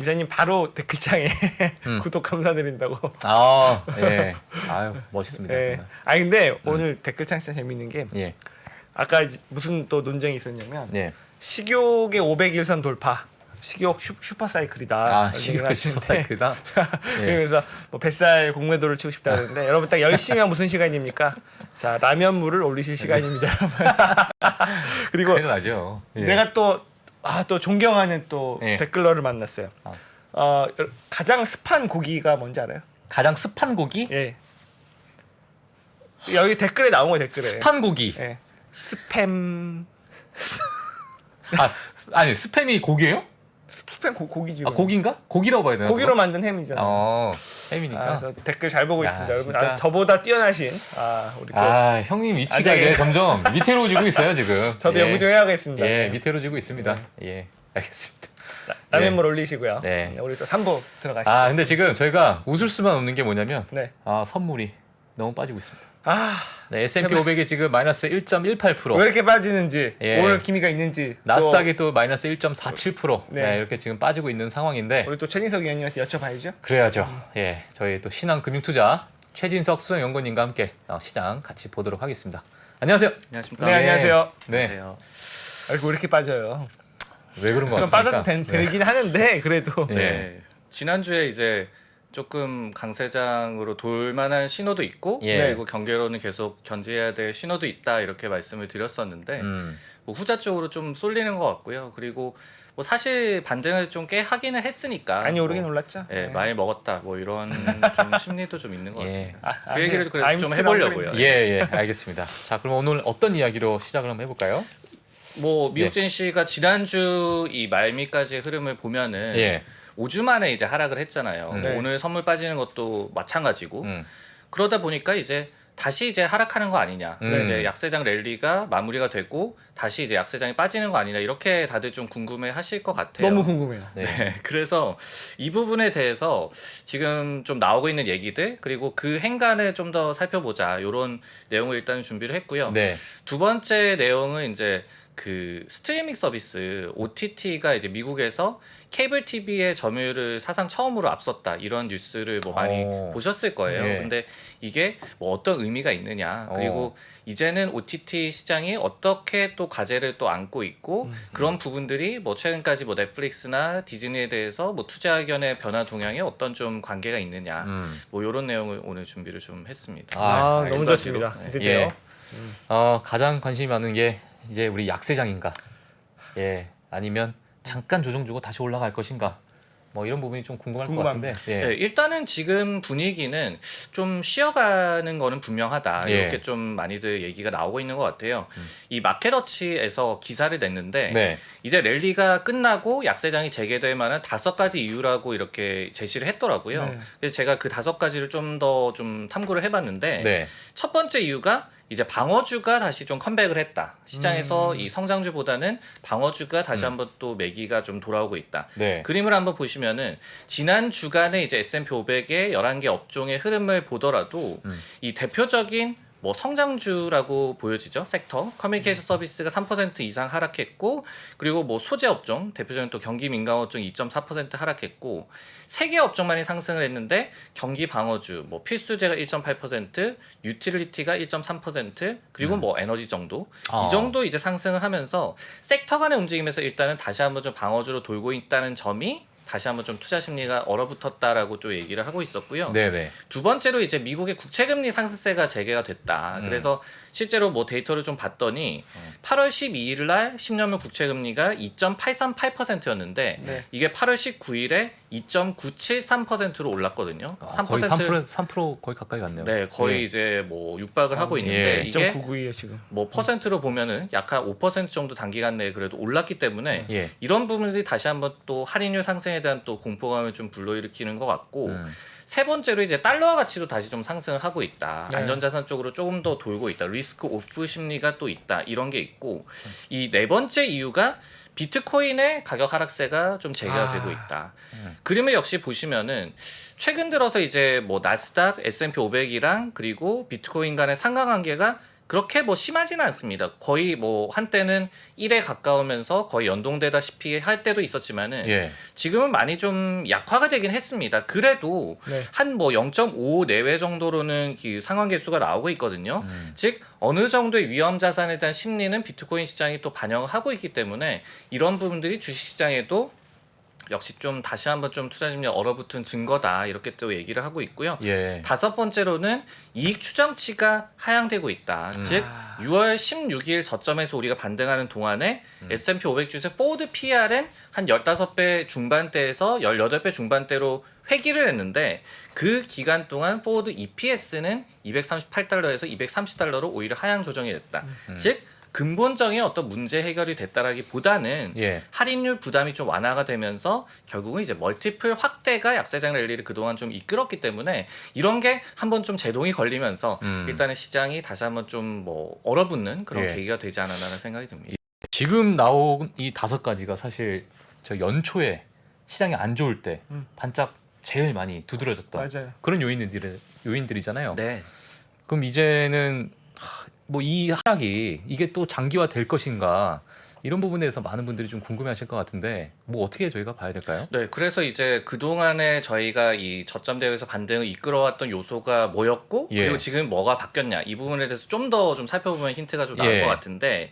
부장님 바로 댓글창에 구독 감사드린다고. 아, 예. 아유, 멋있습니다. 예. 정말. 아 근데 오늘 댓글창 진짜 재밌는 게 예. 아까 무슨 또 논쟁이 있었냐면 예. 식욕의 500일선 돌파. 식욕 슈퍼사이클이다. 아, 식욕 슈퍼사이클이다. 예. 그러면서 뭐 뱃살 공매도를 치고 싶다 그러는데 여러분 딱 열심히 하면 무슨 시간입니까? 자 라면물을 올리실 시간입니다, 여러분. 그리고 큰일 나죠. 예. 내가 또 존경하는 또 예. 댓글러를 만났어요. 가장 습한 고기가 뭔지 알아요? 가장 습한 고기? 예. 여기 댓글에 나온 거 댓글에. 습한 고기. 예. 스팸. 아, 아니 스팸이 고기예요? 스팸 고기지. 아, 고기인가? 고기라고 봐야 되나? 고기로 만든 햄이잖아. 햄이니까. 그래서 댓글 잘 보고 야, 있습니다, 여러분. 진짜. 저보다 뛰어나신 우리 또 형님 위치가 아재. 이제 점점 위태로워지고 있어요 지금. 저도 연구 좀 해야겠습니다. 예, 위태로워지고 있습니다. 예, 알겠습니다. 라면물 올리시고요. 네. 우리 또 3부 들어가시죠. 근데 지금 저희가 웃을 수만 없는 게 뭐냐면 네. 선물이 너무 빠지고 있습니다. 네, S&P 제발. 500이 지금 마이너스 1.18%. 왜 이렇게 빠지는지 예. 오늘 기미가 있는지 나스닥이 또 마이너스 1.47%. 네. 네, 이렇게 지금 빠지고 있는 상황인데 우리 또 최진석 위원님한테 여쭤봐야죠. 그래야죠. 예, 저희 또 신한금융투자 최진석 수석연구원님과 함께 시장 같이 보도록 하겠습니다. 안녕하세요. 안녕하십니까. 네, 안녕하세요. 네, 안녕하세요. 아이고 왜 이렇게 빠져요? 왜 그런 거 좀 같습니까? 빠져도 되긴 하는데 그래도 네. 네. 지난주에 이제 조금 강세장으로 돌 만한 신호도 있고 예. 그리고 경계로는 계속 견제해야 될 신호도 있다 이렇게 말씀을 드렸었는데 뭐 후자 쪽으로 좀 쏠리는 것 같고요. 그리고 뭐 사실 반등을 좀 꽤 하기는 했으니까 많이 오르긴 뭐, 올랐죠. 예, 네. 많이 먹었다 뭐 이런 좀 심리도 좀 있는 것 예. 같습니다. 그 얘기를 그래서 I'm 좀 still 해보려고요. hungry. 예, 알겠습니다. 자, 그럼 오늘 어떤 이야기로 시작을 한번 해볼까요? 뭐 미국 증시가 지난주 이 말미까지의 흐름을 보면은 예. 5주 만에 이제 하락을 했잖아요. 네. 오늘 선물 빠지는 것도 마찬가지고 음. 그러다 보니까 이제 다시 이제 하락하는 거 아니냐. 이제 약세장 랠리가 마무리가 되고 다시 이제 약세장이 빠지는 거 아니냐. 이렇게 다들 좀 궁금해 하실 것 같아요. 너무 궁금해요. 네. 네, 그래서 이 부분에 대해서 지금 좀 나오고 있는 얘기들 그리고 그 행간을 좀 더 살펴보자. 이런 내용을 일단 준비를 했고요. 네. 두 번째 내용은 이제 그 스트리밍 서비스 OTT가 이제 미국에서 케이블 TV의 점유율을 사상 처음으로 앞섰다 이런 뉴스를 뭐 많이 보셨을 거예요. 예. 근데 이게 뭐 어떤 의미가 있느냐 그리고 이제는 OTT 시장이 어떻게 또 과제를 또 안고 있고 그런 부분들이 뭐 최근까지 뭐 넷플릭스나 디즈니에 대해서 뭐 투자 의견의 변화 동향에 어떤 좀 관계가 있느냐 뭐 이런 내용을 오늘 준비를 좀 했습니다. 너무 알겠습니다. 좋습니다. 드디어. 예. 가장 관심이 많은 게 이제 우리 약세장인가, 아니면 잠깐 조정 주고 다시 올라갈 것인가, 뭐 이런 부분이 좀 궁금할 것 같은데. 네, 일단은 지금 분위기는 좀 쉬어가는 거는 분명하다 이렇게 좀 많이들 얘기가 나오고 있는 것 같아요. 이 마켓워치에서 기사를 냈는데 네. 이제 랠리가 끝나고 약세장이 재개될 만한 5가지 이유라고 이렇게 제시를 했더라고요. 네. 그래서 제가 그 5가지를 좀 더 좀 탐구를 해봤는데 네. 첫 번째 이유가 이제 방어주가 다시 좀 컴백을 했다. 시장에서 이 성장주보다는 방어주가 다시 한번 또 매기가 좀 돌아오고 있다. 네. 그림을 한번 보시면은 지난 주간에 이제 S&P 500의 11개 업종의 흐름을 보더라도 이 대표적인 뭐 성장주라고 보여지죠. 섹터 커뮤니케이션 서비스가 3% 이상 하락했고 그리고 뭐 소재 업종 대표적인 또 경기 민감 업종 2.4% 하락했고 3개 업종만이 상승을 했는데 경기 방어주 뭐 필수재가 1.8% 유틸리티가 1.3% 그리고 뭐 에너지 정도 이 정도 이제 상승을 하면서 섹터 간의 움직임에서 일단은 다시 한번 좀 방어주로 돌고 있다는 점이 다시 한번 좀 투자 심리가 얼어붙었다라고 좀 얘기를 하고 있었고요. 네네. 두 번째로 이제 미국의 국채금리 상승세가 재개가 됐다. 그래서 실제로 뭐 데이터를 좀 봤더니 8월 12일 날 10년물 국채금리가 2.838%였는데 네. 이게 8월 19일에 2.973%로 올랐거든요. 거의 3% 거의 가까이 갔네요. 네, 거의 이제 뭐 육박을 하고 있는데 이게 2.99이에요 지금. 뭐 퍼센트로 보면은 약 한 5% 정도 단기간 내에 그래도 올랐기 때문에 예. 이런 부분들이 다시 한번 또 할인율 상승에 대한 또 공포감을 좀 불러일으키는 것 같고 세 번째로 이제 달러화 가치도 다시 좀 상승을 하고 있다. 네. 안전자산 쪽으로 조금 더 돌고 있다. 리스크 오프 심리가 또 있다. 이런 게 있고 이 네 번째 이유가 비트코인의 가격 하락세가 좀 재개가 되고 있다. 그림을 역시 보시면은 최근 들어서 이제 뭐 나스닥, S&P 500이랑 그리고 비트코인 간의 상관관계가 그렇게 뭐 심하지는 않습니다. 거의 뭐 한때는 1에 가까우면서 거의 연동되다시피 할 때도 있었지만은 예. 지금은 많이 좀 약화가 되긴 했습니다. 그래도 네. 한 뭐 0.5 내외 정도로는 그 상환 개수가 나오고 있거든요. 즉 어느 정도의 위험 자산에 대한 심리는 비트코인 시장이 또 반영을 하고 있기 때문에 이런 부분들이 주식 시장에도 역시 좀 다시 한번 좀 투자 심리 얼어붙은 증거다 이렇게 또 얘기를 하고 있고요. 예. 다섯 번째로는 이익 추정치가 하향되고 있다. 즉 6월 16일 저점에서 우리가 반등하는 동안에 S&P 500 주식 포워드 PR은 한 15배 중반대에서 18배 중반대로 회귀를 했는데 그 기간 동안 포워드 EPS는 238달러에서 230달러로 오히려 하향 조정이 됐다. 즉 근본적인 어떤 문제 해결이 됐다라기보다는 예. 할인율 부담이 좀 완화가 되면서 결국은 이제 멀티플 확대가 약세장 랠리를 그동안 좀 이끌었기 때문에 이런 게 한번 좀 제동이 걸리면서 일단은 시장이 다시 한번 좀 뭐 얼어붙는 그런 예. 계기가 되지 않았나라는 생각이 듭니다. 지금 나온 이 5가지가 사실 저 연초에 시장이 안 좋을 때 반짝 제일 많이 두드러졌던 맞아요. 그런 요인들이잖아요. 네. 그럼 이제는 뭐 이 하락이 이게 또 장기화 될 것인가 이런 부분에 대해서 많은 분들이 좀 궁금해하실 것 같은데 뭐 어떻게 저희가 봐야 될까요? 네, 그래서 이제 그동안에 저희가 이 저점 대회에서 반등을 이끌어왔던 요소가 뭐였고 예. 그리고 지금 뭐가 바뀌었냐 이 부분에 대해서 좀 더 좀 살펴보면 힌트가 좀 나올 예. 것 같은데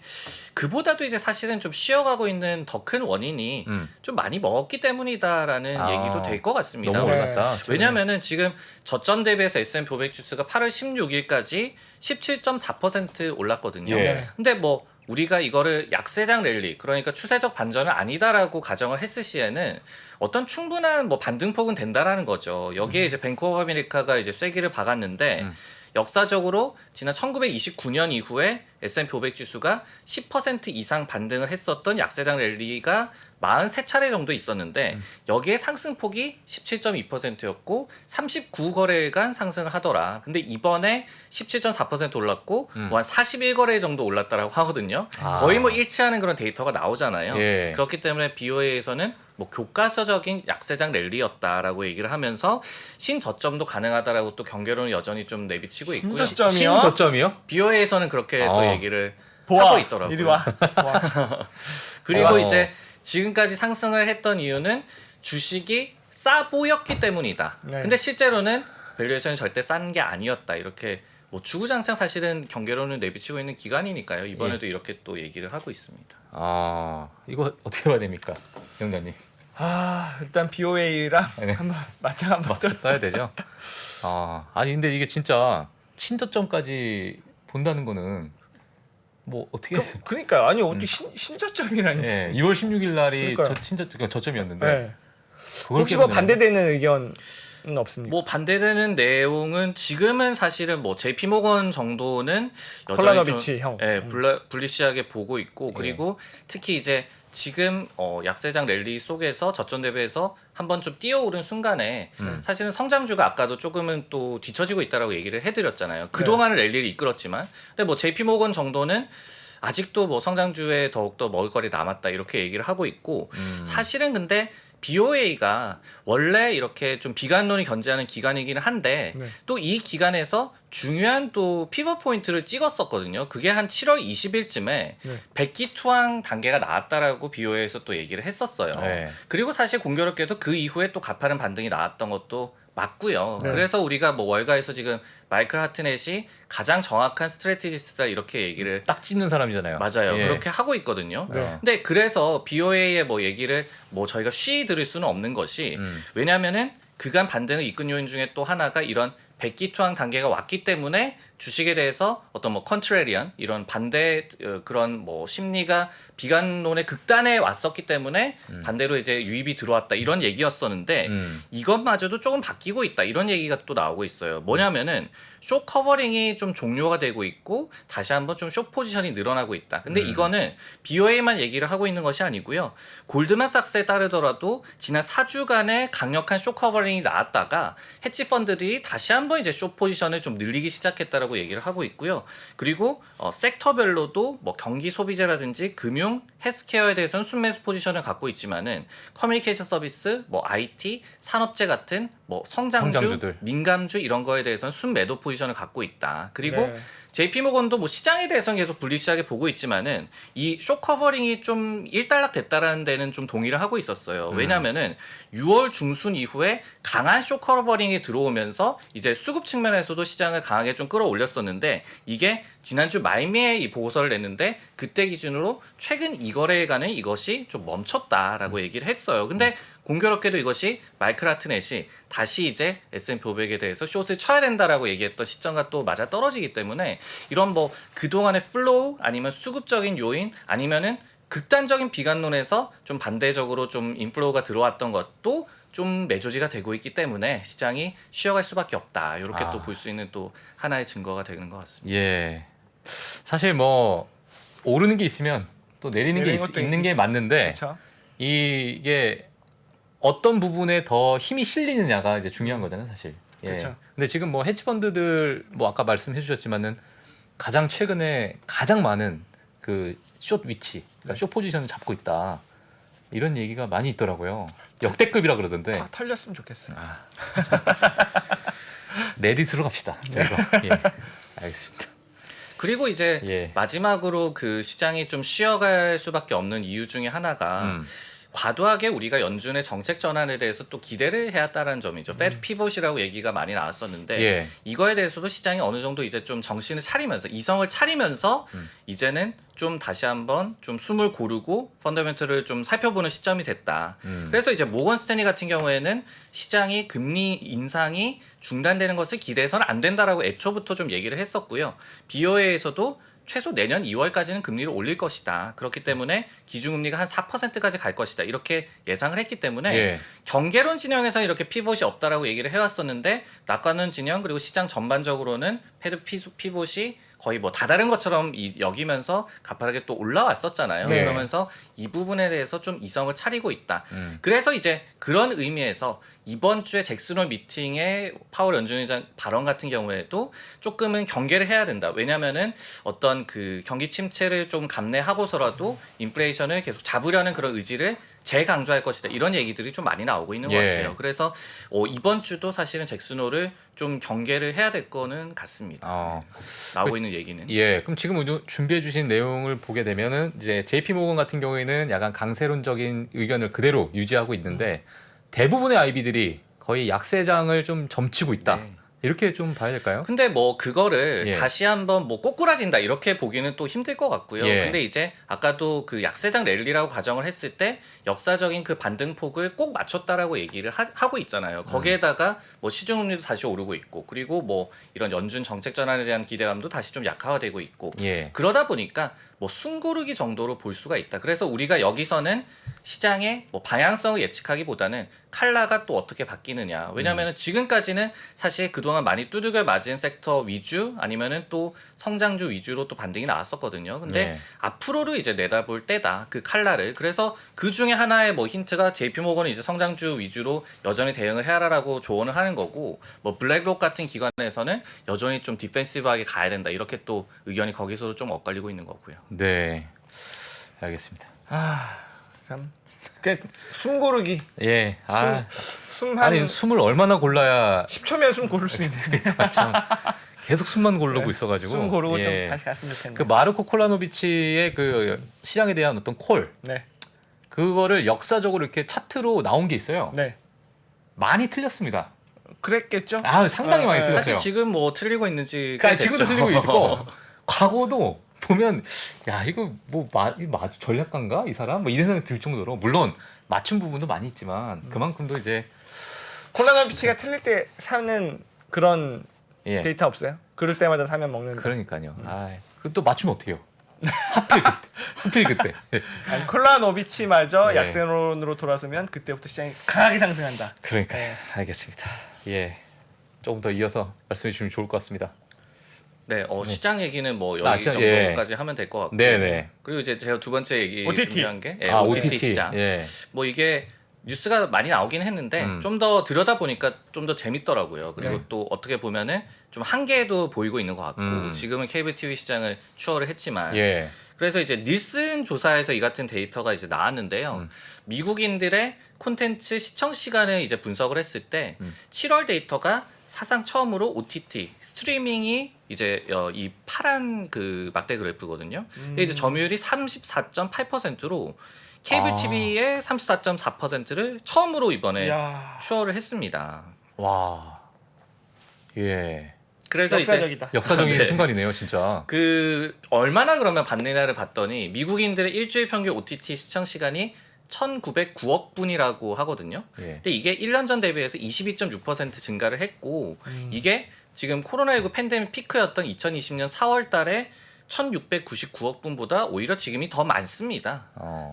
그보다도 이제 사실은 좀 쉬어가고 있는 더 큰 원인이 좀 많이 먹었기 때문이다라는 아, 얘기도 될 것 같습니다. 너무 네. 올랐다. 왜냐면은 지금 저점 대비해서 S&P 500 지수가 8월 16일까지 17.4% 올랐거든요. 예. 근데 뭐 우리가 이거를 약세장 랠리 그러니까 추세적 반전은 아니다라고 가정을 했을 시에는 어떤 충분한 뭐 반등폭은 된다라는 거죠. 여기에 이제 뱅크 오브 아메리카가 이제 쐐기를 박았는데 역사적으로 지난 1929년 이후에 S&P 500 지수가 10% 이상 반등을 했었던 약세장 랠리가 43차례 정도 있었는데 여기에 상승폭이 17.2%였고 39거래일간 상승을 하더라. 근데 이번에 17.4% 올랐고 뭐 한 41거래 정도 올랐다라고 하거든요. 아. 거의 뭐 일치하는 그런 데이터가 나오잖아요. 예. 그렇기 때문에 BOA에서는 뭐 교과서적인 약세장 랠리였다라고 얘기를 하면서 신저점도 가능하다라고 또 경계론을 여전히 좀 내비치고 있고요. 신저점이요? 신저점이요? BOA에서는 그렇게 또 얘기를 보아 하고 있더라고요. 이리 와. 보아. 그리고 어. 이제 지금까지 상승을 했던 이유는 주식이 싸 보였기 때문이다. 네. 근데 실제로는 밸류에이션이 절대 싼 게 아니었다. 이렇게 뭐 주구장창 사실은 경계론을 내비치고 있는 기간이니까요. 이번에도 이렇게 또 얘기를 하고 있습니다. 아 이거 어떻게 봐야 됩니까, 지영자님? 아 일단 BOA랑 네. 한번 맞짱 한번 들. 떠야 되죠. 아니 근데 이게 진짜 신저점까지 본다는 거는 뭐 어떻게? 그러니까요. 아니 어떻게 신저점이라니. 예, 2월 16일 날이 그러니까요. 저점이었는데 네. 그걸 혹시 뭐 깨보네요. 반대되는 의견은 없습니까? 뭐 반대되는 내용은 지금은 사실은 뭐 JP 모건 정도는 여전히 콜라노비치 좀, 형. 예, 불리시하게 보고 있고 그리고 특히 이제 지금 약세장 랠리 속에서 저점 대비해서 한번 좀 뛰어오른 순간에 사실은 성장주가 아까도 조금은 또 뒤처지고 있다라고 얘기를 해드렸잖아요. 그동안은 랠리를 이끌었지만 근데 뭐 JP 모건 정도는 아직도 뭐 성장주에 더욱더 먹을 거리 남았다 이렇게 얘기를 하고 있고 사실은 근데 BOA가 원래 이렇게 좀 비관론이 견제하는 기간이기는 한데 네. 또 이 기간에서 중요한 또 피벗 포인트를 찍었었거든요. 그게 한 7월 20일쯤에 네. 백기 투항 단계가 나왔다라고 BOA에서 또 얘기를 했었어요. 네. 그리고 사실 공교롭게도 그 이후에 또 가파른 반등이 나왔던 것도 맞고요. 네. 그래서 우리가 뭐 월가에서 지금 마이클 하트넷이 가장 정확한 스트래티지스트다 이렇게 얘기를 딱 찝는 사람이잖아요. 맞아요. 예. 그렇게 하고 있거든요. 네. 근데 그래서 BOA의 뭐 얘기를 뭐 저희가 쉬이 들을 수는 없는 것이 왜냐하면은 그간 반등을 이끈 요인 중에 또 하나가 이런 백기 투항 단계가 왔기 때문에 주식에 대해서 어떤 뭐 컨트레리언 이런 반대 그런 뭐 심리가 비관론의 극단에 왔었기 때문에 반대로 이제 유입이 들어왔다 이런 얘기였었는데 이것마저도 조금 바뀌고 있다 이런 얘기가 또 나오고 있어요. 뭐냐면은 숏 커버링이 좀 종료가 되고 있고 다시 한번 좀 숏 포지션이 늘어나고 있다. 근데 이거는 BOA만 얘기를 하고 있는 것이 아니고요. 골드만삭스에 따르더라도 지난 4주간의 강력한 숏 커버링이 나왔다가 헤지 펀드들이 다시 한번 이제 숏 포지션을 좀 늘리기 시작했다라고 얘기를 하고 있고요. 그리고 섹터별로도 뭐 경기 소비재라든지 금융, 헬스케어에 대해서는 순매수 포지션을 갖고 있지만은 커뮤니케이션 서비스, 뭐 IT, 산업재 같은 뭐 성장주들, 성장주들. 민감주 이런 거에 대해서는 순매도 포지션을 갖고 있다. 그리고 네. JP모건도 뭐 시장에 대해서는 계속 불리시하게 보고 있지만은 이 숏 커버링이 좀 일단락 됐다라는 데는 좀 동의를 하고 있었어요. 왜냐면은 6월 중순 이후에 강한 숏 커버링이 들어오면서 이제 수급 측면에서도 시장을 강하게 좀 끌어올렸었는데 이게 지난주 말미에 이 보고서를 냈는데 그때 기준으로 최근 2거래일간은 이것이 좀 멈췄다라고 얘기를 했어요. 근데 공교롭게도 이것이 마이클 하트넷이 다시 이제 S&P 500에 대해서 숏을 쳐야 된다라고 얘기했던 시점과 또 맞아 떨어지기 때문에 이런 뭐 그동안의 플로우 아니면 수급적인 요인 아니면은 극단적인 비관론에서 좀 반대적으로 좀 인플로우가 들어왔던 것도 좀 매조지가 되고 있기 때문에 시장이 쉬어갈 수밖에 없다. 이렇게 또 볼 수 있는 또 하나의 증거가 되는 것 같습니다. 예. 사실 뭐 오르는 게 있으면 또 내리는 게 내리는 것도 있는 게 맞는데 그렇죠. 이게 어떤 부분에 더 힘이 실리느냐가 이제 중요한 거잖아요, 사실. 예. 그쵸. 근데 지금 뭐 헤지펀드들 뭐 아까 말씀해 주셨지만은 가장 최근에 가장 많은 그 숏 위치, 그러니까 숏 포지션을 잡고 있다. 이런 얘기가 많이 있더라고요. 역대급이라 그러던데. 다 털렸으면 좋겠어요. 레딧으로 갑시다. 저희가. 예. 알겠습니다. 그리고 이제 예. 마지막으로 그 시장이 좀 쉬어갈 수밖에 없는 이유 중에 하나가 과도하게 우리가 연준의 정책 전환에 대해서 또 기대를 해왔다는 점이죠. 페드 피봇이라고 얘기가 많이 나왔었는데 예. 이거에 대해서도 시장이 어느 정도 이제 좀 정신을 차리면서 이성을 차리면서 이제는 좀 다시 한번 좀 숨을 고르고 펀더멘털을 좀 살펴보는 시점이 됐다. 그래서 이제 모건 스탠리 같은 경우에는 시장이 금리 인상이 중단되는 것을 기대해서는 안 된다라고 애초부터 좀 얘기를 했었고요. BOA에서도 최소 내년 2월까지는 금리를 올릴 것이다. 그렇기 때문에 기준금리가 한 4%까지 갈 것이다. 이렇게 예상을 했기 때문에 예. 경계론 진영에서 이렇게 피봇이 없다라고 얘기를 해왔었는데 낙관론 진영 그리고 시장 전반적으로는 페드 피봇이 거의 뭐 다다른 것처럼 여기면서 가파르게 또 올라왔었잖아요. 네. 그러면서 이 부분에 대해서 좀 이성을 차리고 있다. 그래서 이제 그런 의미에서 이번 주에 잭슨홀 미팅의 파월 연준의장 발언 같은 경우에도 조금은 경계를 해야 된다. 왜냐면은 어떤 그 경기 침체를 좀 감내하고서라도 인플레이션을 계속 잡으려는 그런 의지를 재강조할 것이다. 이런 얘기들이 좀 많이 나오고 있는 것 예. 같아요. 그래서 이번 주도 사실은 잭슨홀을 좀 경계를 해야 될 거는 같습니다. 나오고 있는 얘기는. 예, 그럼 지금 준비해 주신 내용을 보게 되면은 이제 JP 모건 같은 경우에는 약간 강세론적인 의견을 그대로 유지하고 있는데 대부분의 IB들이 거의 약세장을 좀 점치고 있다. 네. 이렇게 좀 봐야 될까요? 근데 뭐 그거를 예. 다시 한번 뭐 꼬꾸라진다 이렇게 보기는 또 힘들 것 같고요. 예. 근데 이제 아까도 그 약세장 랠리라고 가정을 했을 때 역사적인 그 반등폭을 꼭 맞췄다라고 얘기를 하고 있잖아요. 거기에다가 뭐 시중금리도 다시 오르고 있고 그리고 뭐 이런 연준 정책 전환에 대한 기대감도 다시 좀 약화되고 있고 예. 그러다 보니까 뭐 숨고르기 정도로 볼 수가 있다. 그래서 우리가 여기서는 시장의 뭐 방향성을 예측하기보다는 칼라가 또 어떻게 바뀌느냐. 왜냐하면 지금까지는 사실 그동안 많이 두들겨 맞은 섹터 위주 아니면은 또 성장주 위주로 또 반등이 나왔었거든요. 근데 네. 앞으로를 이제 내다볼 때다. 그 칼라를. 그래서 그 중에 하나의 뭐 힌트가 JP모건이 이제 성장주 위주로 여전히 대응을 해라라고 조언을 하는 거고 뭐 블랙록 같은 기관에서는 여전히 좀 디펜시브하게 가야 된다. 이렇게 또 의견이 거기서도 좀 엇갈리고 있는 거고요. 네. 알겠습니다. 참. 숨 고르기. 예. 숨 한 아니 숨을 얼마나 골라야 10초면 숨 고를 수 있는. 계속 숨만 고르고 있어가지고. 숨 고르고 예. 좀 다시 갔으면 좋겠네요. 그 마르코 콜라노비치의 그 시장에 대한 어떤 콜 네. 그거를 역사적으로 이렇게 차트로 나온 게 있어요. 네. 많이 틀렸습니다. 그랬겠죠? 상당히 많이 틀렸어요. 사실 지금 뭐 틀리고 있는지 그러니까 지금도 틀리고 있고 과거도 보면 야 이거 뭐 전략가인가 이 사람 뭐 이런 생각이 들 정도로 물론 맞춘 부분도 많이 있지만 그만큼도 이제 콜라노비치가 틀릴 때 사는 그런 예 데이터 없어요? 그럴 때마다 사면 먹는. 그러니까요. 그또 맞추면 어떡해요? 하필 그때. 아니, 콜라노비치마저 예. 약세론으로 돌아서면 그때부터 시장이 강하게 상승한다. 그러니까 네. 알겠습니다. 예 조금 더 이어서 말씀해 주시면 좋을 것 같습니다. 네, 시장 얘기는 뭐 여기 시장, 정도까지 하면 될 것 같고. 네네. 그리고 이제 제가 두 번째 얘기 OTT. 준비한 게 OTT 시장. 예. 뭐 이게 뉴스가 많이 나오긴 했는데 좀 더 들여다 보니까 좀 더 재밌더라고요. 그리고 네. 또 어떻게 보면은 좀 한계도 보이고 있는 것 같고 지금은 케이블 TV 시장을 추월을 했지만 예. 그래서 이제 닐슨 조사에서 이 같은 데이터가 이제 나왔는데요. 미국인들의 콘텐츠 시청 시간을 이제 분석을 했을 때 7월 데이터가 사상 처음으로 OTT 스트리밍이 이제 이 파란 그 막대 그래프거든요. 근데 이제 점유율이 34.8%로 케이블 TV의 34.4%를 처음으로 이번에 야, 추월을 했습니다. 와. 예. 그래서 이제 역사적이다. 역사적인 네. 순간이네요, 진짜. 그 얼마나 그러면 받느냐를 봤더니 미국인들의 일주일 평균 OTT 시청 시간이 1,909억 분이라고 하거든요. 예. 근데 이게 1년 전 대비해서 22.6% 증가를 했고 이게 지금 코로나19 팬데믹 피크였던 2020년 4월 달에 1,699억 분보다 오히려 지금이 더 많습니다.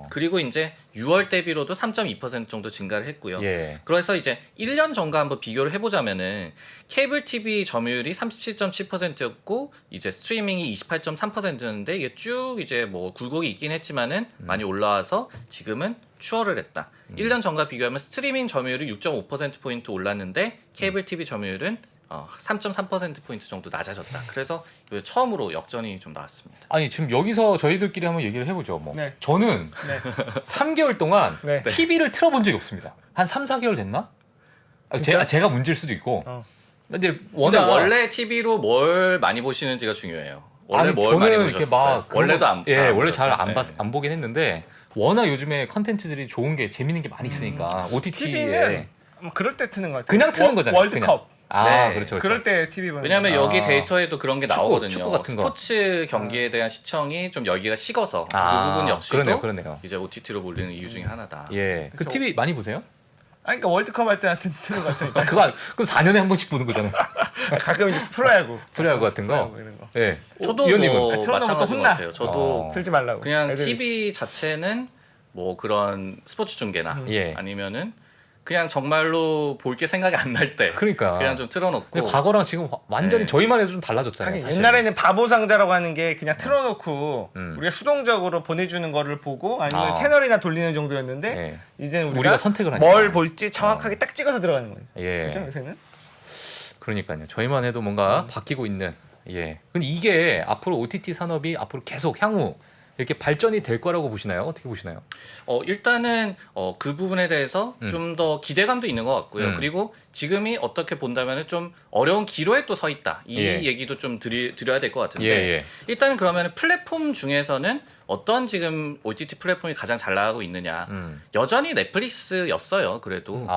그리고 이제 6월 대비로도 3.2% 정도 증가를 했고요. 예. 그래서 이제 1년 전과 한번 비교를 해보자면은 케이블 TV 점유율이 37.7%였고 이제 스트리밍이 28.3%였는데 이게 쭉 이제 뭐 굴곡이 있긴 했지만은 많이 올라와서 지금은 추월을 했다. 1년 전과 비교하면 스트리밍 점유율이 6.5%포인트 올랐는데 케이블 TV 점유율은 3.3%포인트 정도 낮아졌다. 그래서 처음으로 역전이 좀 나왔습니다. 아니 지금 여기서 저희들끼리 한번 얘기를 해보죠. 뭐 네. 저는 네. 3개월 동안 네. TV를 틀어본 적이 없습니다. 한 3, 4개월 됐나? 진짜? 제가 문제일 수도 있고. 어. 근데 근데 워낙 원래 TV로 뭘 많이 보시는지가 중요해요. 원래 아니, 뭘 많이 저는 이렇게 보셨어요? 막 원래도 안 예, 잘안 원래 잘 보셨어요? 안 네. 안 보긴 했는데 워낙 요즘에 컨텐츠들이 좋은 게 재밌는 게 많이 있으니까 OTT에 TV는 그럴 때 트는 것 같아요. 그냥 트는 거잖아요. 월드컵. 아, 네. 그렇죠. 그럴 때 TV 보는 왜냐하면 거예요. 여기 아. 데이터에도 그런 게 축구, 나오거든요. 축구 같은 거. 스포츠 경기에 대한 시청이 좀 열기가 식어서 아, 그 부분 역시도 그러네요. 이제 OTT로 몰리는 이유 중에 하나다. 예. 그 그래서- TV 많이 보세요? 아니, 그러니까 월드컵 할 때나 트는 것 같아요. 그거 4년에 한 번씩 보는 거잖아요. 가끔 이제 프로야구. 프로야구 같은 거. 프로야구 이런 거. 예. 저도 위원님은 뭐 틀어놓으면 또 마찬가지인 것 혼나. 같아요. 저도 틀지 말라고. 그냥 애들이. TV 자체는 뭐 그런 스포츠 중계나 예. 아니면은 그냥 정말로 볼 게 생각이 안 날 때 그러니까. 그냥 좀 틀어놓고 근데 과거랑 지금 완전히 네. 저희만 해도 좀 달라졌잖아요. 하긴 사실. 옛날에는 바보 상자라고 하는 게 그냥 틀어놓고 음. 우리가 수동적으로 보내주는 거를 보고 아니면 아. 채널이나 돌리는 정도였는데 예. 이제는 우리가 우리가, 선택을 하니까. 뭘 볼지 정확하게 딱 찍어서 들어가는 거예요. 예. 그죠 요새는? 그러니까요. 저희만 해도 뭔가 바뀌고 있는. 예. 근데 이게 앞으로 OTT 산업이 앞으로 계속 향후 이렇게 발전이 될 거라고 보시나요? 어떻게 보시나요? 일단은 그 부분에 대해서 좀 더 기대감도 있는 것 같고요. 그리고 지금이 어떻게 본다면 좀 어려운 기로에 또 서 있다. 이 예. 얘기도 좀 드려야 될 것 같은데 예. 일단은 그러면 플랫폼 중에서는 어떤 지금 OTT 플랫폼이 가장 잘 나가고 있느냐. 여전히 넷플릭스였어요. 그래도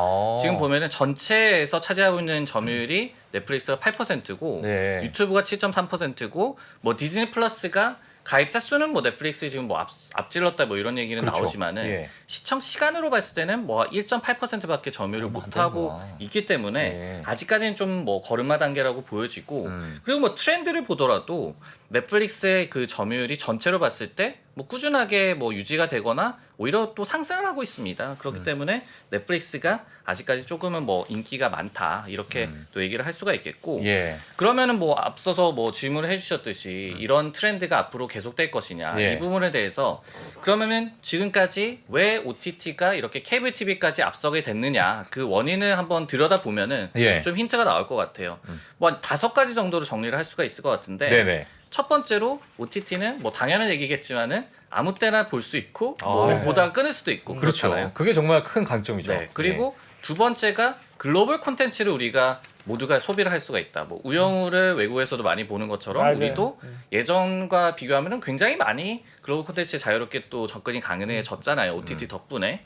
지금 보면은 전체에서 차지하고 있는 점유율이 넷플릭스가 8%고 네. 유튜브가 7.3%고 뭐 디즈니 플러스가 가입자 수는 뭐 넷플릭스 지금 뭐 앞질렀다 뭐 이런 얘기는 그렇죠. 나오지만은 예. 시청 시간으로 봤을 때는 뭐 1.8%밖에 점유를 얼마 안 못 하고 되는구나. 있기 때문에 예. 아직까지는 좀 뭐 걸음마 단계라고 보여지고 그리고 뭐 트렌드를 보더라도 넷플릭스의 그 점유율이 전체로 봤을 때 뭐 꾸준하게 뭐 유지가 되거나 오히려 또 상승을 하고 있습니다. 그렇기 때문에 넷플릭스가 아직까지 조금은 뭐 인기가 많다 이렇게 또 얘기를 할 수가 있겠고 예. 그러면은 뭐 앞서서 뭐 질문을 해주셨듯이 이런 트렌드가 앞으로 계속될 것이냐 예. 이 부분에 대해서 그러면은 지금까지 왜 OTT가 이렇게 케이블 TV까지 앞서게 됐느냐 그 원인을 한번 들여다 보면은 예. 좀 힌트가 나올 것 같아요. 뭐 한 5가지 정도로 정리를 할 수가 있을 것 같은데 네네. 첫 번째로 OTT는 뭐 당연한 얘기겠지만은 아무 때나 볼 수 있고 뭐 아, 보다가 끊을 수도 있고 그렇죠. 그렇잖아요. 그게 정말 큰 강점이죠. 네. 그리고 두 번째가 글로벌 콘텐츠를 우리가 모두가 소비를 할 수가 있다. 뭐 우영우를 외국에서도 많이 보는 것처럼 맞아요. 우리도 예전과 비교하면은 굉장히 많이 글로벌 콘텐츠에 자유롭게 또 접근이 가능해졌잖아요. OTT 덕분에.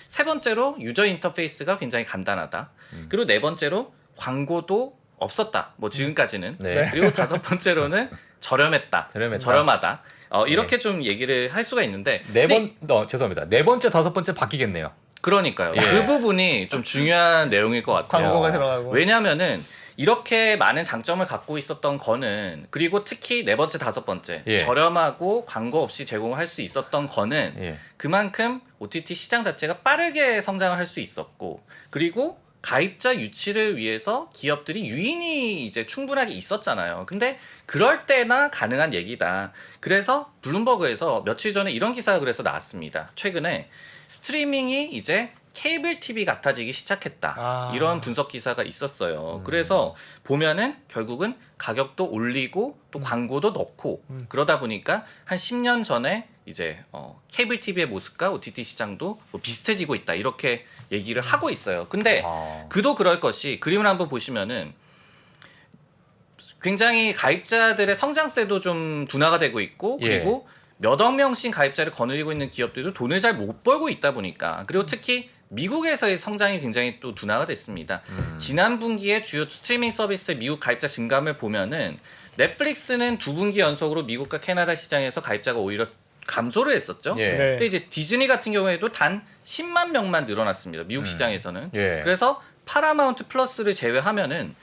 세 번째로 유저 인터페이스가 굉장히 간단하다. 그리고 네 번째로 광고도 없었다. 뭐 지금까지는. 네. 그리고 다섯 번째로는 저렴했다. 저렴하다. 이렇게 좀 얘기를 할 수가 있는데 죄송합니다. 네 번째, 다섯 번째 바뀌겠네요. 그러니까요. 예. 그 부분이 좀 중요한 내용일 것 같아요. 광고가 들어가고. 왜냐하면은 이렇게 많은 장점을 갖고 있었던 거는 그리고 특히 네 번째, 다섯 번째 예. 저렴하고 광고 없이 제공을 할 수 있었던 거는 예. 그만큼 OTT 시장 자체가 빠르게 성장을 할 수 있었고 그리고 가입자 유치를 위해서 기업들이 유인이 이제 충분하게 있었잖아요. 근데 그럴 때나 가능한 얘기다. 그래서 블룸버그에서 며칠 전에 이런 기사가 그래서 나왔습니다. 최근에 스트리밍이 이제 케이블 TV 같아지기 시작했다. 아. 이런 분석 기사가 있었어요. 그래서 보면은 결국은 가격도 올리고 또 광고도 넣고 그러다 보니까 한 10년 전에 이제 케이블 TV의 모습과 OTT 시장도 뭐 비슷해지고 있다. 이렇게 얘기를 하고 있어요. 근데 아. 그도 그럴 것이 그림을 한번 보시면은 굉장히 가입자들의 성장세도 좀 둔화가 되고 있고 그리고 몇억 명씩 가입자를 거느리고 있는 기업들도 돈을 잘 못 벌고 있다 보니까 그리고 특히 미국에서의 성장이 굉장히 또 둔화가 됐습니다. 지난 분기에 주요 스트리밍 서비스 미국 가입자 증감을 보면은 넷플릭스는 2분기 연속으로 미국과 캐나다 시장에서 가입자가 오히려 감소를 했었죠. 예. 네. 근데 이제 디즈니 같은 경우에도 단 10만 명만 늘어났습니다. 미국 시장에서는. 예. 그래서 파라마운트 플러스를 제외하면은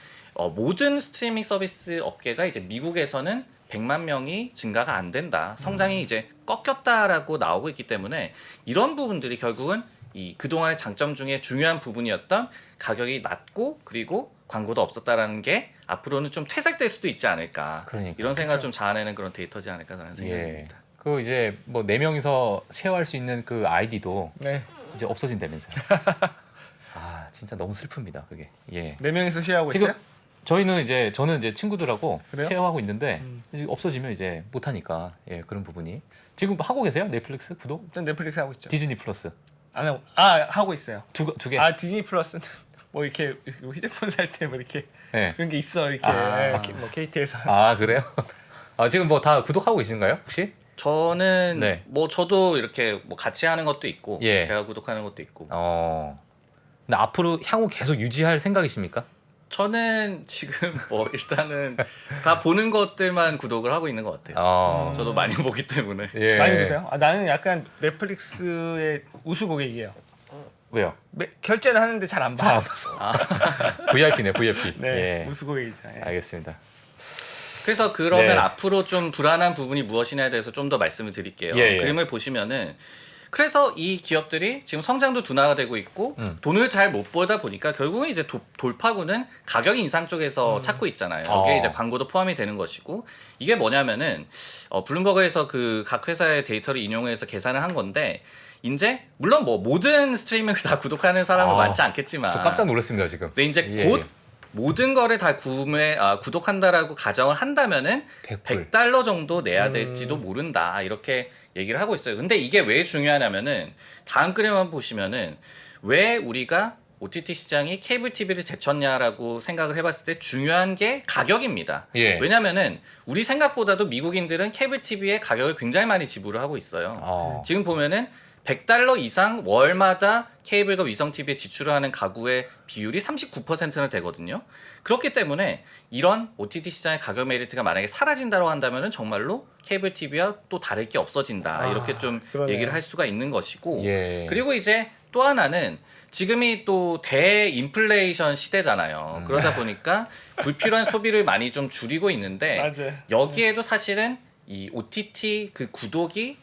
모든 스트리밍 서비스 업계가 이제 미국에서는 100만 명이 증가가 안 된다. 성장이 이제 꺾였다라고 나오고 있기 때문에 이런 부분들이 결국은 이 그동안의 장점 중에 중요한 부분이었던 가격이 낮고 그리고 광고도 없었다라는 게 앞으로는 좀 퇴색될 수도 있지 않을까. 그러니까. 이런 생각을 좀 자아내는 그런 데이터지 않을까라는 생각입니다. 그 이제 뭐 4명이서 쉐어할 수 있는 그 아이디도 네. 이제 없어진다면서요. 아, 진짜 너무 슬픕니다, 그게. 예. 4명이서 쉐어하고 지금 있어요? 저는 이제 친구들하고 그래요? 쉐어하고 있는데 이제 없어지면 이제 못 하니까. 예, 그런 부분이. 지금 하고 계세요? 넷플릭스 구독? 일단 넷플릭스 하고 있죠. 디즈니 플러스. 안 하고 하고 있어요. 두 개. 아 디즈니 플러스는 뭐 이렇게 휴대폰 살 때 뭐 이렇게 예. 그런 게 있어 이렇게 아. 뭐 KT에서 아, 그래요? 아, 지금 뭐 다 구독하고 계신가요? 혹시? 저는 네. 뭐 저도 이렇게 뭐 같이 하는 것도 있고 예. 제가 구독하는 것도 있고 근데 앞으로 향후 계속 유지할 생각이십니까? 저는 지금 뭐 일단은 다 보는 것들만 구독을 하고 있는 것 같아요. 저도 많이 보기 때문에. 예. 많이 보세요? 아, 나는 약간 넷플릭스의 우수 고객이에요. 왜요? 결제는 하는데 잘 안 봐. VIP네, VIP. 네, 예. 우수 고객이죠. 예. 알겠습니다. 그래서 그러면 네. 앞으로 좀 불안한 부분이 무엇이냐에 대해서 좀 더 말씀을 드릴게요. 예, 예. 그림을 보시면은 그래서 이 기업들이 지금 성장도 둔화가 되고 있고 돈을 잘 못 벌다 보니까 결국은 이제 돌파구는 가격 인상 쪽에서 찾고 있잖아요. 여기에 이제 광고도 포함이 되는 것이고 이게 뭐냐면은 블룸버그에서 그 각 회사의 데이터를 인용해서 계산을 한 건데 이제 물론 뭐 모든 스트리밍을 다 구독하는 사람은 많지 않겠지만 저 깜짝 놀랐습니다, 지금. 근데 이제 예, 곧 예. 모든 거를 다 구독한다라고 가정을 한다면은 100불. $100 정도 내야 될지도 모른다 이렇게 얘기를 하고 있어요. 근데 이게 왜 중요하냐면은 다음 그림만 보시면은 왜 우리가 OTT 시장이 케이블 TV를 제쳤냐라고 생각을 해봤을 때 중요한 게 가격입니다. 예. 왜냐면은 우리 생각보다도 미국인들은 케이블 TV의 가격을 굉장히 많이 지불을 하고 있어요. 지금 보면은 $100 이상 월마다 케이블과 위성 TV에 지출을 하는 가구의 비율이 39%나 되거든요. 그렇기 때문에 이런 OTT 시장의 가격 메리트가 만약에 사라진다고 한다면 정말로 케이블 TV와 또 다를 게 없어진다. 이렇게 좀 그러네요. 얘기를 할 수가 있는 것이고 예. 그리고 이제 또 하나는 지금이 또 대인플레이션 시대잖아요. 그러다 보니까 불필요한 소비를 많이 좀 줄이고 있는데 맞아요. 여기에도 사실은 이 OTT 그 구독이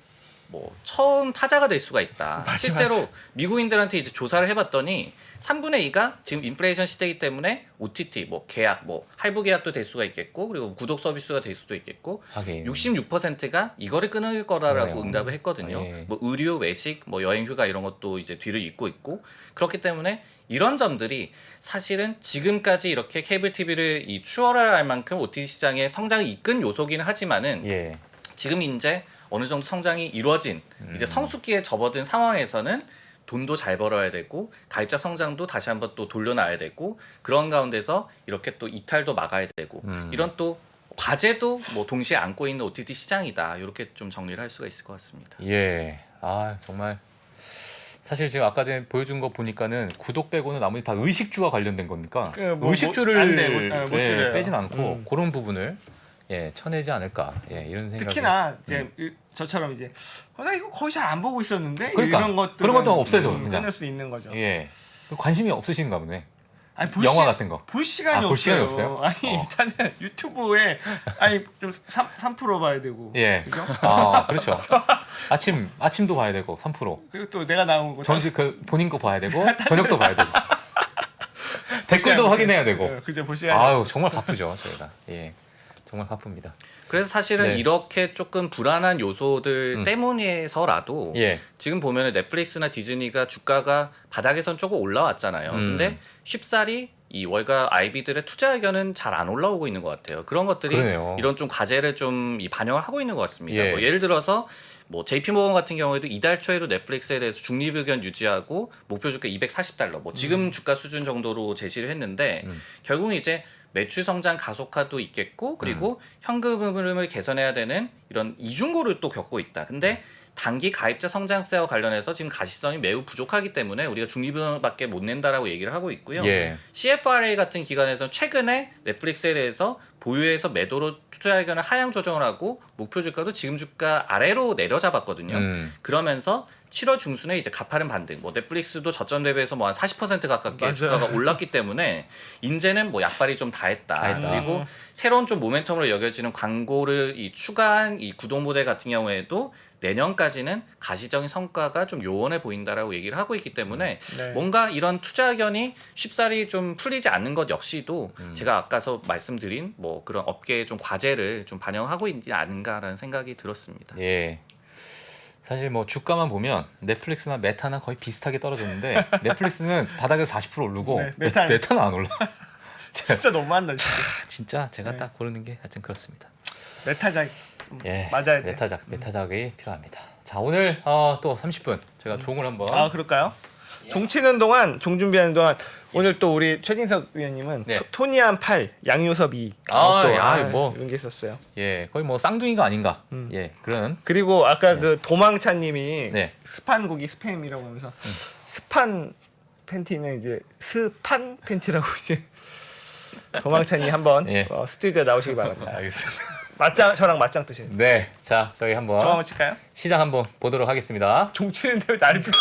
뭐 처음 타자가 될 수가 있다. 실제로 미국인들한테 이제 조사를 해봤더니 3분의 2가 지금 인플레이션 시대이기 때문에 OTT 뭐 계약 뭐 할부 계약도 될 수가 있겠고 그리고 구독 서비스가 될 수도 있겠고 하긴. 66%가 이거를 끊을 거라라고 그러네요. 응답을 했거든요. 예. 뭐 의류, 외식, 뭐 여행 휴가 이런 것도 이제 뒤를 잇고 있고 그렇기 때문에 이런 점들이 사실은 지금까지 이렇게 케이블 TV를 이 추월할 만큼 OTT 시장의 성장을 이끈 요소기는 하지만은 예. 지금 이제 어느 정도 성장이 이루어진 이제 성숙기에 접어든 상황에서는 돈도 잘 벌어야 되고 가입자 성장도 다시 한번 또 돌려놔야 되고 그런 가운데서 이렇게 또 이탈도 막아야 되고 이런 또 과제도 뭐 동시에 안고 있는 OTT 시장이다. 이렇게 좀 정리를 할 수가 있을 것 같습니다. 예. 아, 정말 사실 지금 아까 전에 보여준 거 보니까는 구독 빼고는 나머지 다 의식주와 관련된 거니까 뭐, 의식주를 안 돼, 못 줄여요. 빼진 않고 그런 부분을 쳐내지 않을까 이런 생각이. 특히나 이제 저처럼 이제 나 이거 거의 잘 안 보고 있었는데 그러니까, 이런 것들 그런 것도 없애줘, 그냥. 끊을 수 있는 거죠. 예. 관심이 없으신가 보네. 아니, 영화 같은 거. 볼 시간이 없어요. 볼 시간이 없어요? 아니 일단은 유튜브에 좀 3% 봐야 되고. 예. 그죠? 아, 그렇죠. 아침도 봐야 되고 3%. 그리고 또 내가 나온 거. 점심 그 본인 거 봐야 되고 저녁도 봐야 되고 댓글도 시간, 확인해야 되고. 그죠, 볼 시간이. 아유, 정말 바쁘죠 저희가. 예. 정말 바쁩니다. 그래서 사실은 네. 이렇게 조금 불안한 요소들 때문에서라도 예. 지금 보면 넷플릭스나 디즈니가 주가가 바닥에선 조금 올라왔잖아요. 근데 쉽사리 이 월가 IB들의 투자 의견은 잘 안 올라오고 있는 것 같아요. 그런 것들이 그러네요. 이런 좀 과제를 좀 반영을 하고 있는 것 같습니다. 예. 뭐 예를 들어서 뭐 JP 모건 같은 경우에도 이달 초에도 넷플릭스에 대해서 중립 의견 유지하고 목표 주가 $240 뭐 지금 주가 수준 정도로 제시를 했는데 결국은 이제 매출 성장 가속화도 있겠고 그리고 현금 흐름을 개선해야 되는 이런 이중고를 또 겪고 있다. 근데 단기 가입자 성장세와 관련해서 지금 가시성이 매우 부족하기 때문에 우리가 중립밖에 못 낸다라고 얘기를 하고 있고요. 예. CFRA 같은 기관에서는 최근에 넷플릭스에 대해서 보유해서 매도로 투자 의견을 하향 조정을 하고 목표 주가도 지금 주가 아래로 내려잡았거든요. 그러면서 7월 중순에 이제 가파른 반등. 뭐 넷플릭스도 저점 대비해서 뭐 한 40% 가깝게 맞아요. 주가가 올랐기 때문에 이제는 뭐 약발이 좀 다 했다. 그리고 새로운 좀 모멘텀으로 여겨지는 광고를 이 추가한 이 구독 모델 같은 경우에도 내년까지는 가시적인 성과가 좀 요원해 보인다라고 얘기를 하고 있기 때문에 네. 뭔가 이런 투자 의견이 쉽사리 좀 풀리지 않는 것 역시도 제가 아까서 말씀드린 뭐 그런 업계의 좀 과제를 좀 반영하고 있지 않은가라는 생각이 들었습니다. 예. 사실 뭐 주가만 보면 넷플릭스나 메타나 거의 비슷하게 떨어졌는데 넷플릭스는 바닥에서 40% 오르고 네, 메타는- 메타는 안 올라. 진짜 너무한다 진짜. 진짜 제가 네. 딱 고르는 게 하여튼 그렇습니다. 메타작 예. 맞아야 돼. 메타작이 필요합니다. 자, 오늘 또 30분 제가 종을 한번 아 그럴까요? 종 치는 동안 종 준비하는 동안 오늘 또 우리 최진석 위원님은 네. 토니안 8, 양요섭 2 뭐. 이런 게 있었어요. 예, 거의 뭐 쌍둥이가 아닌가. 예, 그런 그리고 아까 그 도망차님이 네. 스판 고기 스팸이라고 하면서 스판 팬티는 이제 스판 팬티라고 이제 도망차님 한번 예. 스튜디오에 나오시기 바랍니다. 알겠습니다. 맞짱 저랑 맞짱 뜨세요. 네, 자 저희 한번 종 한번 칠까요? 시작 한번 보도록 하겠습니다. 종 치는데 왜 나를 비춰?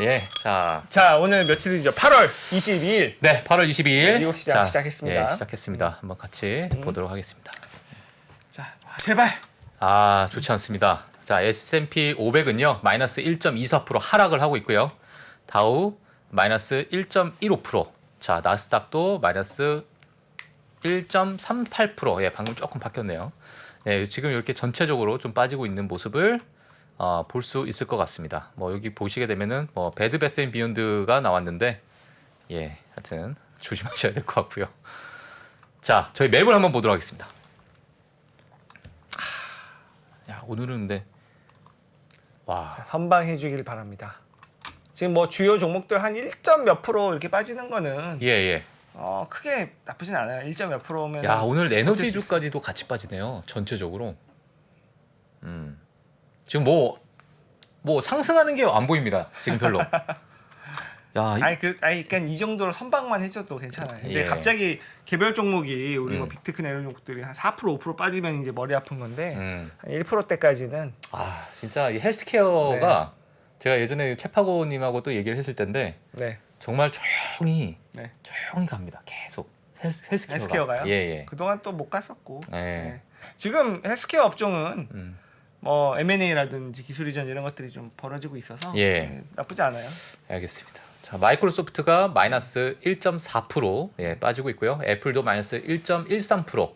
예, 자, 자 오늘 며칠이죠? 8월 22일. 네, 8월 22일 미국 시장 시작했습니다. 예, 시작했습니다. 한번 같이 보도록 하겠습니다. 자 제발. 아, 좋지 않습니다. 자, S&P 500은요 마이너스 1.24% 하락을 하고 있고요. 다우 마이너스 1.15%. 자, 나스닥도 마이너스 1.38%. 예, 방금 조금 바뀌었네요. 예, 지금 이렇게 전체적으로 좀 빠지고 있는 모습을 볼 수 있을 것 같습니다. 뭐 여기 보시게 되면은 뭐 배드 배스 앤 비욘드가 나왔는데 예, 하여튼 조심하셔야 될 것 같고요. 자, 저희 맵을 한번 보도록 하겠습니다. 야, 오늘은 근데 와, 선방해 주길 바랍니다. 지금 뭐 주요 종목들 한 1점 몇 프로 이렇게 빠지는 거는 예, 예. 크게 나쁘진 않아요. 1점 몇 프로면 야, 오늘 버틸 수 에너지주까지도 같이 빠지네요. 전체적으로. 지금 뭐 상승하는 게 안 보입니다. 지금 별로. 야, 그러니까 이 정도로 선방만 해줘도 괜찮아요. 근데 예. 갑자기 개별 종목이 우리 뭐 빅테크나 이런 종목들이 한 4% 5% 빠지면 이제 머리 아픈 건데 음. 한 1%대까지는 아, 진짜 이 헬스케어가 제가 예전에 최파고님하고 또 얘기를 했을 텐데 네. 정말 조용히 네. 갑니다. 계속 헬스케어가. 헬스케어가요? 예, 예. 그동안 또 못 갔었고. 예. 네. 지금 헬스케어 업종은 음. 뭐 M&A라든지 기술 이전 이런 것들이 좀 벌어지고 있어서 예. 네, 나쁘지 않아요. 알겠습니다. 자, 마이크로소프트가 마이너스 1.4% 예, 빠지고 있고요. 애플도 마이너스 1.13%.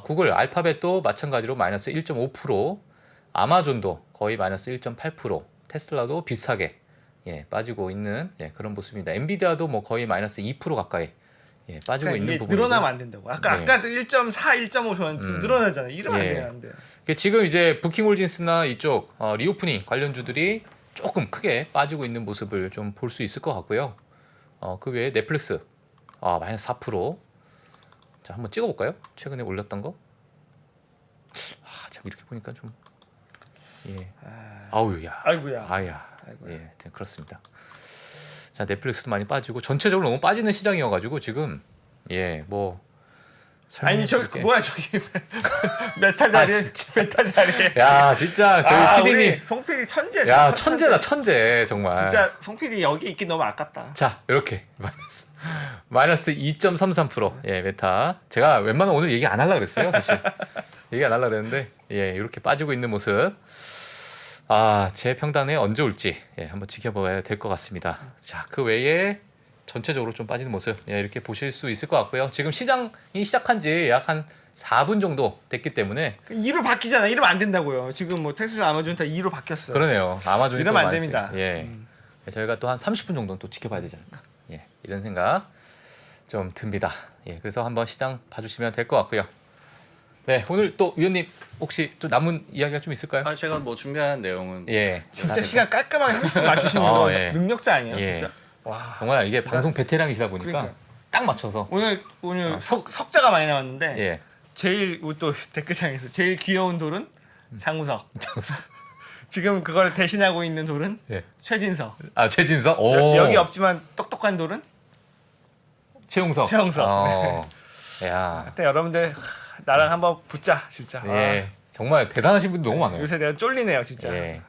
구글, 알파벳도 마찬가지로 마이너스 1.5%. 아마존도 거의 마이너스 1.8%. 테슬라도 비슷하게 예, 빠지고 있는 예, 그런 모습입니다. 엔비디아도 뭐 거의 마이너스 2% 가까이 예, 빠지고 그러니까 있는 이게 부분이고. 늘어나면 안 된다고. 아까 네. 1.4, 1.5 좀 늘어나잖아요. 이러면 예. 안 돼요. 지금 이제 부킹홀딩스나 이쪽 리오프닝 관련주들이 조금 크게 빠지고 있는 모습을 좀 볼 수 있을 것 같고요. 그 외에 넷플릭스 마이너스 4%. 자, 한번 찍어볼까요? 최근에 올렸던 거. 참 이렇게 보니까 좀 예. 아우야. 아이고야. 아야. 아이고야. 예, 하여튼 그렇습니다. 자, 넷플릭스도 많이 빠지고 전체적으로 너무 빠지는 시장이어가지고 지금 예, 뭐 아니 저기 설명드릴게. 뭐야 저기 메타 자리에 메타 자리에. 야, 진짜 저희 우리 PD님. 송 PD 천재. 야, 천재다, 천재 정말. 진짜 송 PD 여기 있기 너무 아깝다. 자, 이렇게 마이너스 2.33%. 예, 메타. 제가 웬만하면 오늘 얘기 안 하려고 그랬어요, 사실. 얘기 안 하려고 그랬는데 예, 이렇게 빠지고 있는 모습. 제 평단에 언제 올지 예, 한번 지켜봐야 될 것 같습니다. 자, 그 외에 전체적으로 좀 빠지는 모습 예, 이렇게 보실 수 있을 것 같고요. 지금 시장이 시작한 지 약 한 4분 정도 됐기 때문에 2로 바뀌잖아. 이러면 안 된다고요. 지금 뭐 테슬라, 아마존 다 2로 바뀌었어요. 그러네요. 아마존이 이러면 또 안 많았어요. 됩니다. 예. 저희가 또 한 30분 정도는 또 지켜봐야 되지 않을까. 예, 이런 생각 좀 듭니다. 예, 그래서 한번 시장 봐주시면 될 것 같고요. 네, 오늘 또 위원님 혹시 또 남은 이야기가 좀 있을까요? 제가 뭐 준비한 내용은 예, 진짜 다 시간 깔끔하게 30분 맞추시는 어, 거 예. 능력자 아니에요, 예. 진짜. 와. 정말 이게 방송 베테랑이시다 보니까 그러니까요. 딱 맞춰서 오늘 석자가 많이 나왔는데 예. 제일 또 댓글창에서 제일 귀여운 돌은 장우석. 장우석. 지금 그걸 대신하고 있는 돌은 예. 최진석. 아 최진석. 오. 여기 없지만 똑똑한 돌은 최용석. 최용석. 야. 하여튼 여러분들 나랑 한번 붙자 진짜. 예. 정말 대단하신 분들 너무 많아요. 요새 내가 쫄리네요 진짜. 예.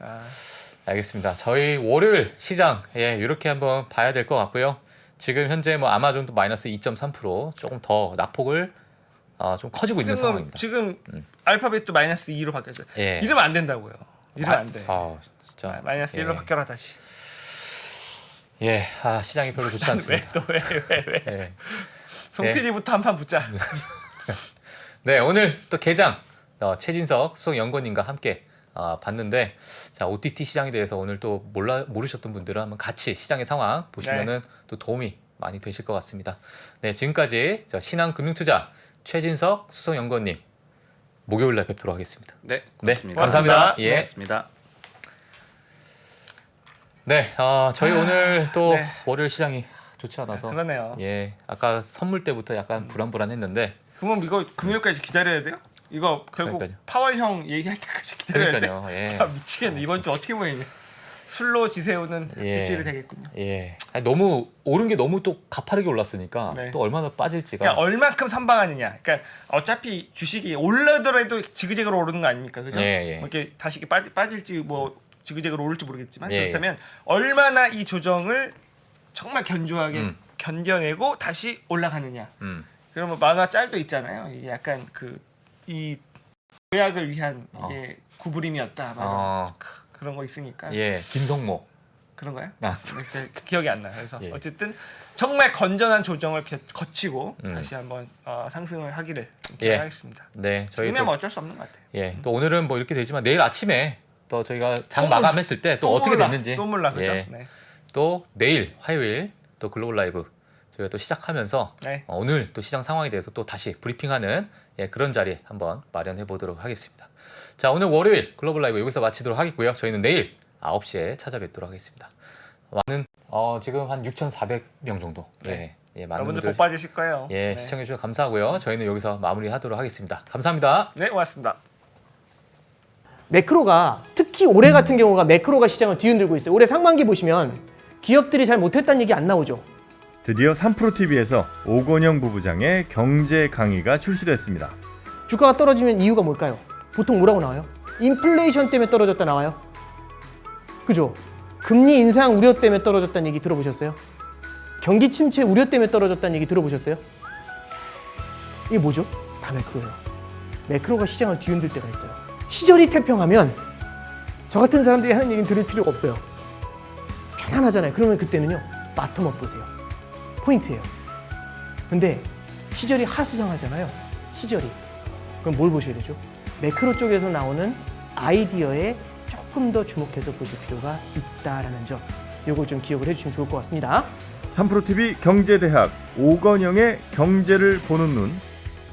알겠습니다. 저희 월요일 시장 이렇게 한번 봐야 될 것 같고요. 지금 현재 뭐 아마존도 마이너스 2.3% 조금 더 낙폭을 좀 커지고 있는 상황입니다. 지금 알파벳도 마이너스 2로 바뀌었어요. 예. 이러면 안 된다고요. 이러면 안 돼. 진짜 마이너스 1로 바뀌어라 다시. 예, 시장이 별로 좋지 않습니다. 왜? 예. 송 PD부터 한 판 붙자. 네, 오늘 또 개장 최진석 수석연구원님과 함께 봤는데 자 OTT 시장에 대해서 오늘 또 모르셨던 분들은 한번 같이 시장의 상황 보시면은 또 도움이 많이 되실 것 같습니다. 네, 지금까지 신한금융투자 최진석 수석연구원님 목요일날 뵙도록 하겠습니다. 네, 고맙습니다. 감사합니다. 네, 예. 고맙습니다. 네, 저희 오늘 또 네. 월요일 시장이 좋지 않아서 그러네요. 예, 아까 선물 때부터 약간 불안했는데 그러면 이거 금요일까지 기다려야 돼요? 이거 결국 그러니까요. 파월형 얘기할 때까지 기다려야 돼. 그러니까요. 예. 미치겠네. 이번 주 어떻게 보이냐. 술로 지새우는 예. 일주일이 되겠군요. 예, 너무 오른 게 너무 또 가파르게 올랐으니까 네. 또 얼마나 빠질지가 그러니까 얼만큼 선방하느냐. 그러니까 어차피 주식이 올라더라도 지그재그로 오르는 거 아닙니까, 그죠? 예. 뭐 이렇게 다시 빠질지 뭐 지그재그로 오를지 모르겠지만 예. 그렇다면 얼마나 이 조정을 정말 견조하게 음. 견뎌내고 다시 올라가느냐. 음. 그러면 만화 짤도 있잖아요. 이게 약간 이 도약을 위한 이게 구부림이었다. 막 그런 거 있으니까. 예, 김성모. 그런가요? 아, 기억이 안 나요. 그래서 예. 어쨌든 정말 건전한 조정을 거치고 음. 다시 한번 상승을 하기를 예. 기대하겠습니다. 네, 저희 지금이면 또 어쩔 수 없는 것 같아요. 예, 또 오늘은 뭐 이렇게 되지만 내일 아침에 또 저희가 장 또 마감했을 때 또 어떻게 몰라. 됐는지 또 몰라, 그죠? 예, 네. 또 내일 화요일 또 글로벌 라이브 저희가 또 시작하면서 네. 오늘 또 시장 상황에 대해서 또 다시 브리핑하는 그런 자리 한번 마련해 보도록 하겠습니다. 자, 오늘 월요일 글로벌 라이브 여기서 마치도록 하겠고요. 저희는 내일 9시에 찾아뵙도록 하겠습니다. 많은 지금 한 6,400명 정도. 네. 예, 많은 여러분들 분들 복 받으실 거예요. 예, 네. 시청해 주셔서 감사하고요. 저희는 여기서 마무리하도록 하겠습니다. 감사합니다. 네, 고맙습니다. 매크로가 특히 올해 같은 경우가 매크로가 시장을 뒤흔들고 있어요. 올해 상반기 보시면 기업들이 잘 못했다는 얘기 안 나오죠. 드디어 3프로TV에서 오건영 부부장의 경제 강의가 출시됐습니다. 주가가 떨어지면 이유가 뭘까요? 보통 뭐라고 나와요? 인플레이션 때문에 떨어졌다 나와요. 그죠? 금리 인상 우려 때문에 떨어졌다는 얘기 들어보셨어요? 경기 침체 우려 때문에 떨어졌다는 얘기 들어보셨어요? 이게 뭐죠? 다 매크로예요. 매크로가 시장을 뒤흔들 때가 있어요. 시절이 태평하면 저 같은 사람들이 하는 얘기는 들을 필요가 없어요. 편안하잖아요. 그러면 그때는요, 바텀업 보세요. 포인트예요. 근데 시절이 하수상하잖아요. 시절이. 그럼 뭘 보셔야 되죠? 매크로 쪽에서 나오는 아이디어에 조금 더 주목해서 보실 필요가 있다라는 점. 요거 좀 기억을 해주시면 좋을 것 같습니다. 3프로TV 경제대학 오건영의 경제를 보는 눈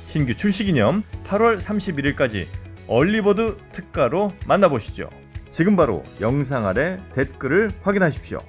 신규 출시 기념 8월 31일까지 얼리버드 특가로 만나보시죠. 지금 바로 영상 아래 댓글을 확인하십시오.